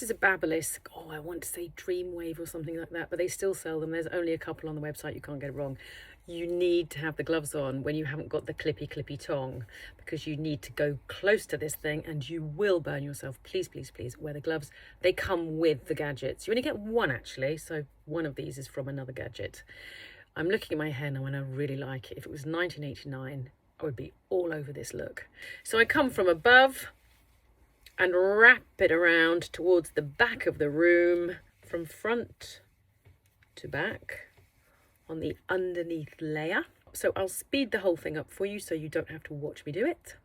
is a Babyliss. Oh, I want to say Dreamwave or something like that, but they still sell them. There's only a couple on the website, you can't get it wrong. You need to have the gloves on when you haven't got the clippy tong, because you need to go close to this thing and you will burn yourself. Please, please, please wear the gloves. They come with the gadgets. You only get one actually, so one of these is from another gadget. I'm looking at my hair now and I really like it. If it was 1989, I would be all over this look. So I come from above and wrap it around towards the back of the room, from front to back on the underneath layer. So I'll speed the whole thing up for you so you don't have to watch me do it.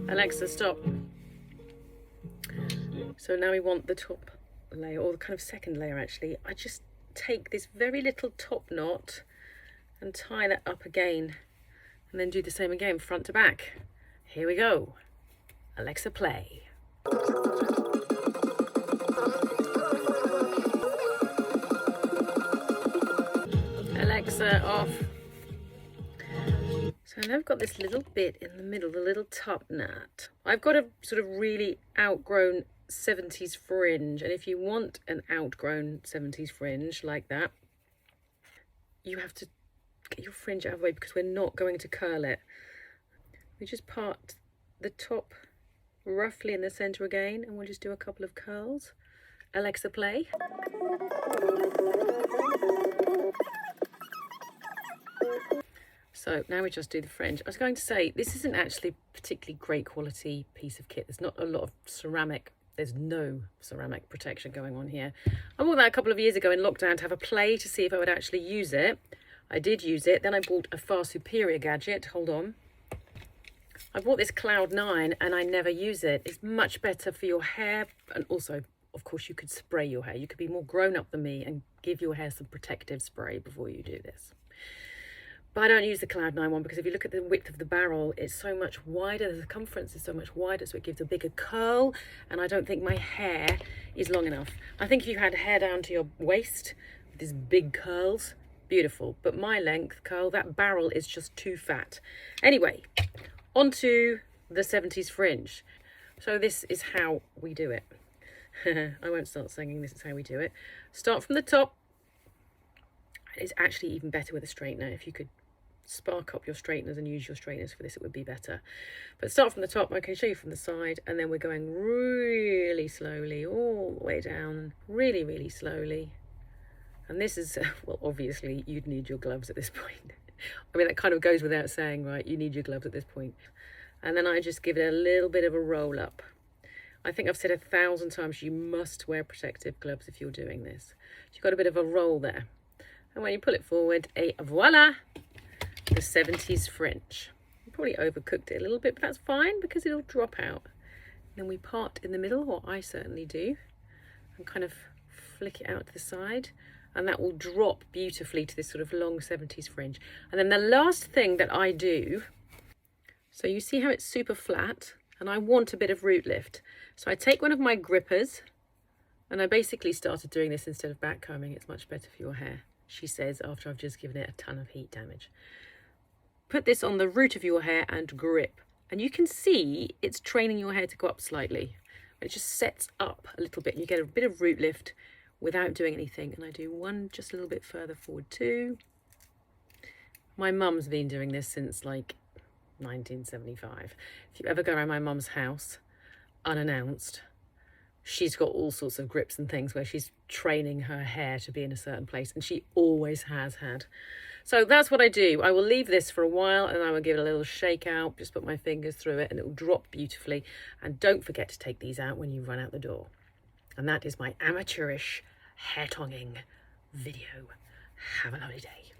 Alexa, stop. So now we want the top layer, or the kind of second layer actually. I just take this very little top knot and tie that up again, and then do the same again, front to back. Here we go. Alexa, play. Alexa, off. So now I've got this little bit in the middle, the little top knot. I've got a sort of really outgrown 70s fringe, and if you want an outgrown 70s fringe like that, you have to get your fringe out of the way because we're not going to curl it. We just part the top roughly in the center again, and we'll just do a couple of curls. Alexa, play. So now we just do the fringe. I was going to say, this isn't actually particularly great quality piece of kit. There's not a lot of ceramic. There's no ceramic protection going on here. I bought that a couple of years ago in lockdown to have a play to see if I would actually use it. I did use it. Then I bought a far superior gadget. Hold on. I bought this Cloud 9 and I never use it. It's much better for your hair, and also, of course, you could spray your hair. You could be more grown up than me and give your hair some protective spray before you do this. But I don't use the Cloud 9 one because if you look at the width of the barrel, it's so much wider. The circumference is so much wider, so it gives a bigger curl. And I don't think my hair is long enough. I think if you had hair down to your waist with these big curls, beautiful. But my length curl, that barrel is just too fat. Anyway, onto the 70s fringe. So this is how we do it. I won't start singing, this is how we do it. Start from the top. It's actually even better with a straightener. If you could spark up your straighteners and use your straighteners for this, it would be better. But start from the top. I can show you from the side, and then we're going really slowly all the way down, really, really slowly. And this is, well, obviously you'd need your gloves at this point. I mean, that kind of goes without saying, right? You need your gloves at this point. And then I just give it a little bit of a roll up. I think I've said 1,000 times, you must wear protective gloves if you're doing this. So you've got a bit of a roll there. And when you pull it forward, voila, the 70s fringe. You probably overcooked it a little bit, but that's fine because it'll drop out. Then we part in the middle, or I certainly do, and kind of flick it out to the side. And that will drop beautifully to this sort of long 70s fringe. And then the last thing that I do, so you see how it's super flat, and I want a bit of root lift. So I take one of my grippers, and I basically started doing this instead of back combing. It's much better for your hair, she says, after I've just given it a ton of heat damage. Put this on the root of your hair and grip. And you can see it's training your hair to go up slightly. It just sets up a little bit. You get a bit of root lift without doing anything. And I do one just a little bit further forward too. My mum's been doing this since like 1975. If you ever go around my mum's house unannounced, she's got all sorts of grips and things where she's training her hair to be in a certain place, and she always has had. So that's what I do. I will leave this for a while and I will give it a little shake out, just put my fingers through it, and it will drop beautifully. And don't forget to take these out when you run out the door. And that is my amateurish hair tonging video. Have a lovely day.